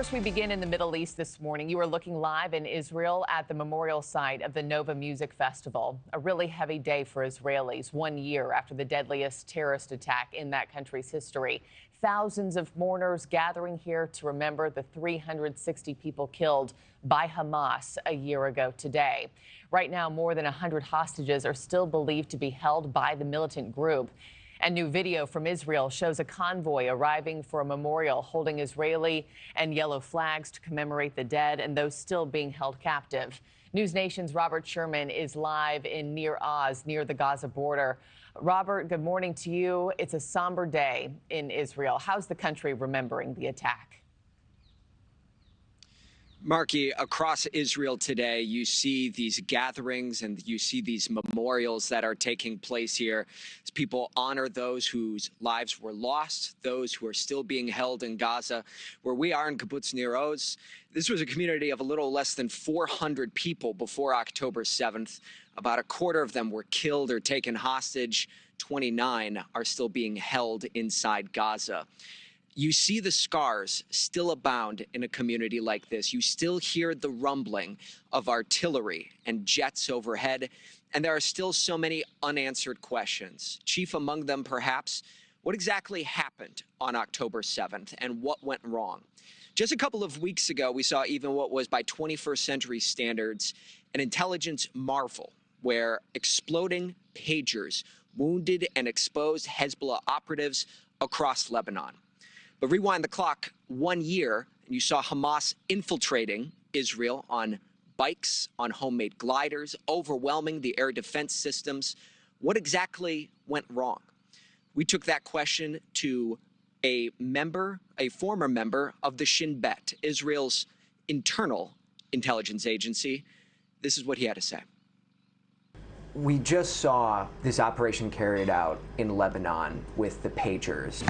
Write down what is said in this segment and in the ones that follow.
First, we begin in the Middle East this morning. You are looking live in Israel at the memorial site of the Nova Music Festival. A really heavy day for Israelis, 1 year after the deadliest terrorist attack in that country's history. Thousands of mourners gathering here to remember the 360 people killed by Hamas a year ago today. Right now, more than 100 hostages are still believed to be held by the militant group. And new video from Israel shows a convoy arriving for a memorial holding Israeli and yellow flags to commemorate the dead and those still being held captive. NewsNation's Robert Sherman is live in Nir Oz, near the Gaza border. Robert, good morning to you. It's a somber day in Israel. How's the country remembering the attack? Markie, across Israel today, you see these gatherings and you see these memorials that are taking place here as people honor those whose lives were lost, those who are still being held in Gaza. Where we are in Kibbutz Nir Oz, this was a community of a little less than 400 people before October 7th. About a quarter of them were killed or taken hostage. 29 are still being held inside Gaza. You see the scars still abound in a community like this. You still hear the rumbling of artillery and jets overhead, and there are still so many unanswered questions. Chief among them, perhaps, what exactly happened on October 7th and what went wrong? Just a couple of weeks ago, we saw even what was, by 21st century standards, an intelligence marvel where exploding pagers wounded and exposed Hezbollah operatives across Lebanon. But rewind the clock 1 year, and you saw Hamas infiltrating Israel on bikes, on homemade gliders, overwhelming the air defense systems. What exactly went wrong? We took that question to a former member of the Shin, Israel's internal intelligence agency. This is what he had to say. We just saw this operation carried out in Lebanon with the pagers.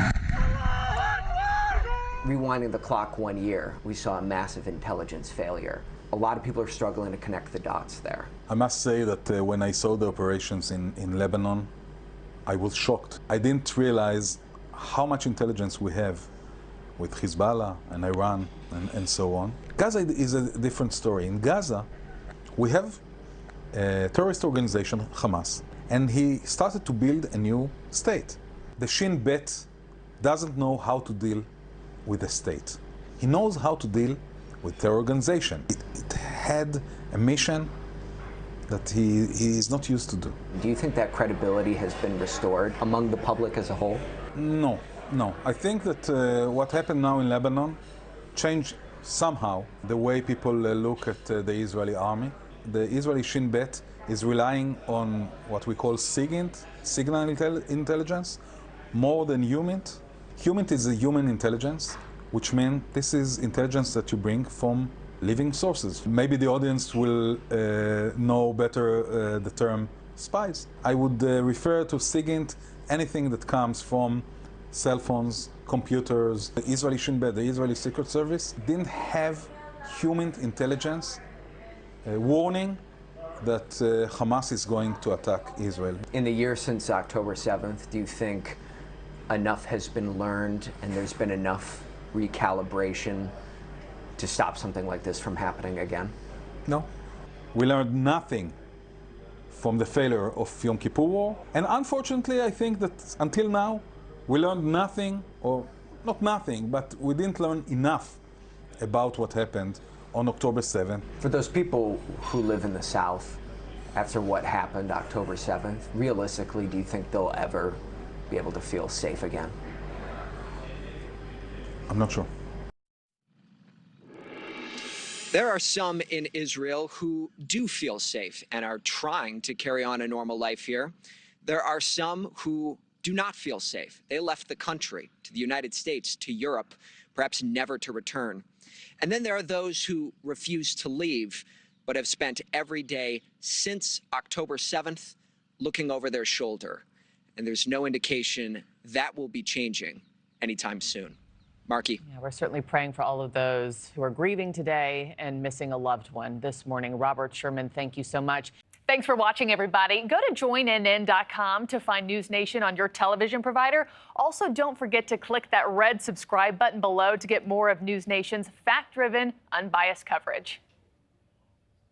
Rewinding the clock 1 year, we saw a massive intelligence failure. A lot of people are struggling to connect the dots there. I must say that when I saw the operations in Lebanon, I was shocked. I didn't realize how much intelligence we have with Hezbollah and Iran and so on. Gaza is a different story. In Gaza, we have a terrorist organization, Hamas, and he started to build a new state. The Shin Bet doesn't know how to deal with the state. He knows how to deal with terror organization. It had a mission that he is not used to do. Do you think that credibility has been restored among the public as a whole? No. I think that what happened now in Lebanon changed somehow the way people look at the Israeli army. The Israeli Shin Bet is relying on what we call signal intelligence, more than HUMINT. HUMINT is a human intelligence, which means this is intelligence that you bring from living sources. Maybe the audience will know better the term spies. I would refer to SIGINT, anything that comes from cell phones, computers. The Israeli Shin Bet, the Israeli Secret Service, didn't have HUMINT intelligence warning that Hamas is going to attack Israel. In the year since October 7th, do you think enough has been learned and there's been enough recalibration to stop something like this from happening again? No. We learned nothing from the failure of Yom Kippur War. And unfortunately, I think that until now, we learned nothing, or not nothing, but we didn't learn enough about what happened on October 7th. For those people who live in the South, after what happened October 7th, realistically, do you think they'll ever be able to feel safe again? I'm not sure. There are some in Israel who do feel safe and are trying to carry on a normal life here. There are some who do not feel safe. They left the country to the United States, to Europe, perhaps never to return. And then there are those who refuse to leave, but have spent every day since October 7th looking over their shoulder. And there's no indication that will be changing anytime soon. Markie. Yeah, we're certainly praying for all of those who are grieving today and missing a loved one this morning. Robert Sherman, thank you so much. Thanks for watching, everybody. Go to joinnn.com to find NewsNation on your television provider. Also, don't forget to click that red subscribe button below to get more of NewsNation's fact-driven, unbiased coverage.